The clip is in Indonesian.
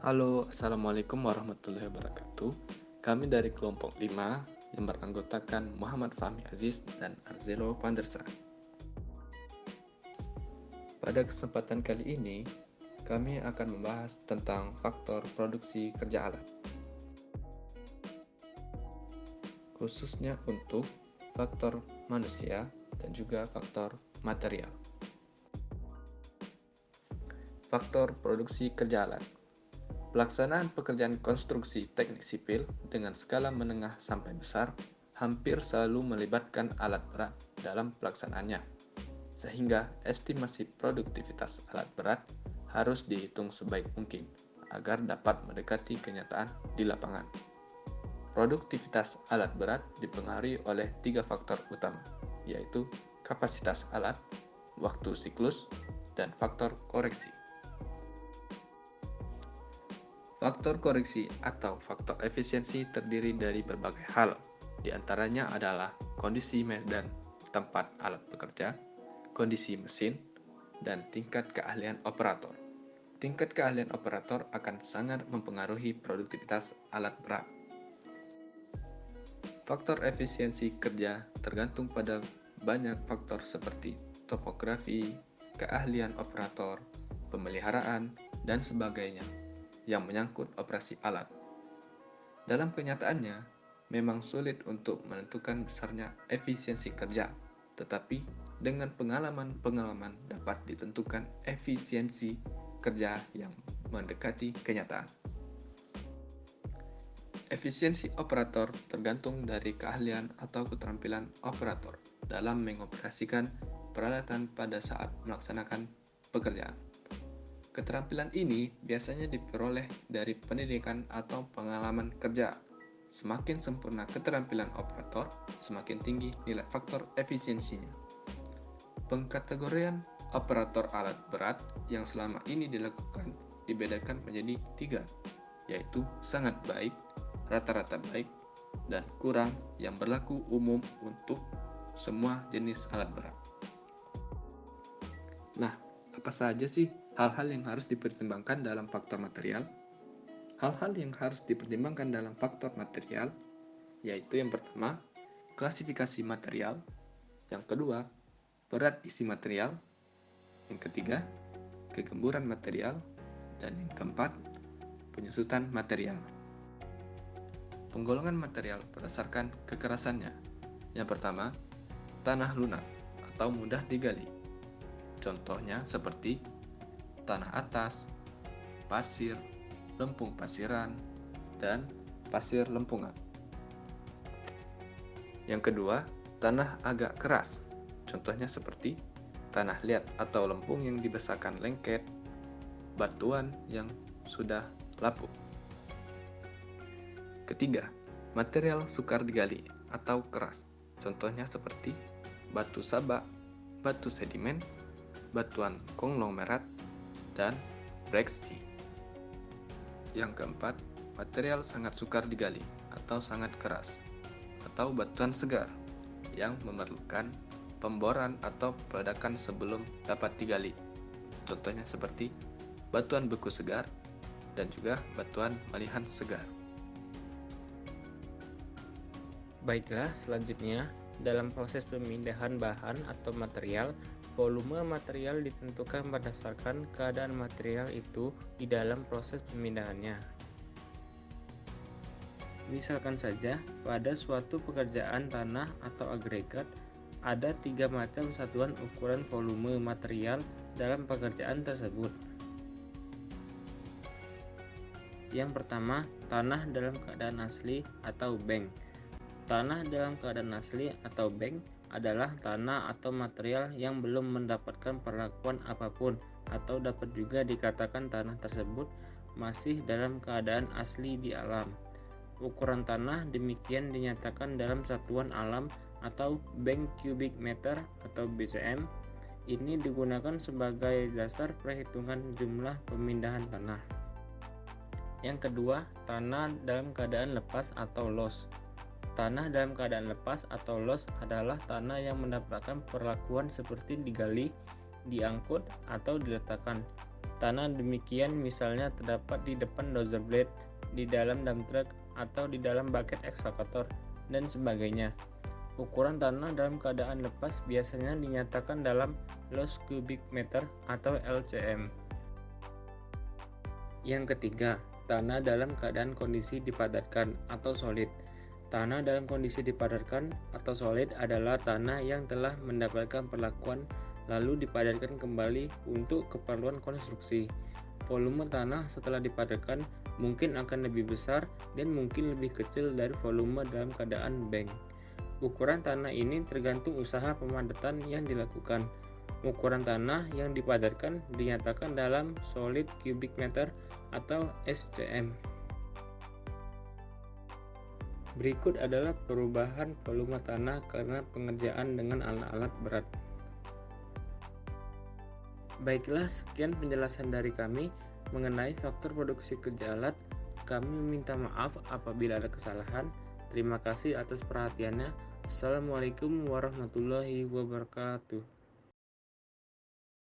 Halo, Assalamualaikum warahmatullahi wabarakatuh. Kami dari kelompok 5 yang beranggotakan Muhammad Fahmi Aziz dan Arzelo Vandersa. Pada kesempatan kali ini, kami akan membahas tentang faktor produksi kerja alat, khususnya untuk faktor manusia dan juga faktor material. Faktor produksi kerja alat. Pelaksanaan pekerjaan konstruksi teknik sipil dengan skala menengah sampai besar hampir selalu melibatkan alat berat dalam pelaksanaannya, sehingga estimasi produktivitas alat berat harus dihitung sebaik mungkin agar dapat mendekati kenyataan di lapangan. Produktivitas alat berat dipengaruhi oleh 3 faktor utama, yaitu kapasitas alat, waktu siklus, dan faktor koreksi. Faktor koreksi atau faktor efisiensi terdiri dari berbagai hal. Di antaranya adalah kondisi medan tempat alat bekerja, kondisi mesin, dan tingkat keahlian operator. Tingkat keahlian operator akan sangat mempengaruhi produktivitas alat berat. Faktor efisiensi kerja tergantung pada banyak faktor seperti topografi, keahlian operator, pemeliharaan, dan sebagainya yang menyangkut operasi alat. Dalam kenyataannya, memang sulit untuk menentukan besarnya efisiensi kerja, tetapi dengan pengalaman dapat ditentukan efisiensi kerja yang mendekati kenyataan. Efisiensi operator tergantung dari keahlian atau keterampilan operator dalam mengoperasikan peralatan pada saat melaksanakan pekerjaan. Keterampilan ini biasanya diperoleh dari pendidikan atau pengalaman kerja. Semakin sempurna keterampilan operator, semakin tinggi nilai faktor efisiensinya. Pengkategorian operator alat berat yang selama ini dilakukan dibedakan menjadi 3, yaitu sangat baik, rata-rata baik, dan kurang yang berlaku umum untuk semua jenis alat berat. Nah, apa saja sih hal-hal yang harus dipertimbangkan dalam faktor material? Hal-hal yang harus dipertimbangkan dalam faktor material yaitu yang pertama, klasifikasi material, yang kedua, berat isi material, yang ketiga, kegemburan material, dan yang keempat, penyusutan material. Penggolongan material berdasarkan kekerasannya. Yang pertama, tanah lunak atau mudah digali. Contohnya seperti tanah atas, pasir, lempung pasiran, dan pasir lempungan. Yang kedua, tanah agak keras. Contohnya seperti tanah liat atau lempung yang dibesarkan lengket, batuan yang sudah lapuk. Ketiga, material sukar digali atau keras. Contohnya seperti batu sabak, batu sedimen, batuan konglomerat, dan breksi. Yang keempat, material sangat sukar digali atau sangat keras, atau batuan segar yang memerlukan pemboran atau peledakan sebelum dapat digali. Contohnya seperti batuan beku segar dan juga batuan malihan segar. Baiklah, selanjutnya, dalam proses pemindahan bahan atau material, volume material ditentukan berdasarkan keadaan material itu di dalam proses pemindahannya. Misalkan saja, pada suatu pekerjaan tanah atau agregat, ada 3 macam satuan ukuran volume material dalam pekerjaan tersebut. Yang pertama, tanah dalam keadaan asli atau bank. Tanah dalam keadaan asli atau bank adalah tanah atau material yang belum mendapatkan perlakuan apapun, atau dapat juga dikatakan tanah tersebut masih dalam keadaan asli di alam. Ukuran tanah demikian dinyatakan dalam satuan alam atau bank cubic meter atau BCM. Ini digunakan sebagai dasar perhitungan jumlah pemindahan tanah. Yang kedua, tanah dalam keadaan lepas atau loss. Tanah dalam keadaan lepas atau loss adalah tanah yang mendapatkan perlakuan seperti digali, diangkut, atau diletakkan. Tanah demikian misalnya terdapat di depan dozer blade, di dalam dump truck, atau di dalam bucket ekskavator, dan sebagainya. Ukuran tanah dalam keadaan lepas biasanya dinyatakan dalam lost cubic meter atau LCM. Yang ketiga, tanah dalam keadaan kondisi dipadatkan atau solid. Tanah dalam kondisi dipadatkan atau solid adalah tanah yang telah mendapatkan perlakuan lalu dipadatkan kembali untuk keperluan konstruksi. Volume tanah setelah dipadatkan mungkin akan lebih besar dan mungkin lebih kecil dari volume dalam keadaan bank. Ukuran tanah ini tergantung usaha pemadatan yang dilakukan. Ukuran tanah yang dipadatkan dinyatakan dalam solid cubic meter atau SCM. Berikut adalah perubahan volume tanah karena pengerjaan dengan alat-alat berat. Baiklah, sekian penjelasan dari kami mengenai faktor produksi kerja alat. Kami meminta maaf apabila ada kesalahan. Terima kasih atas perhatiannya. Assalamualaikum warahmatullahi wabarakatuh.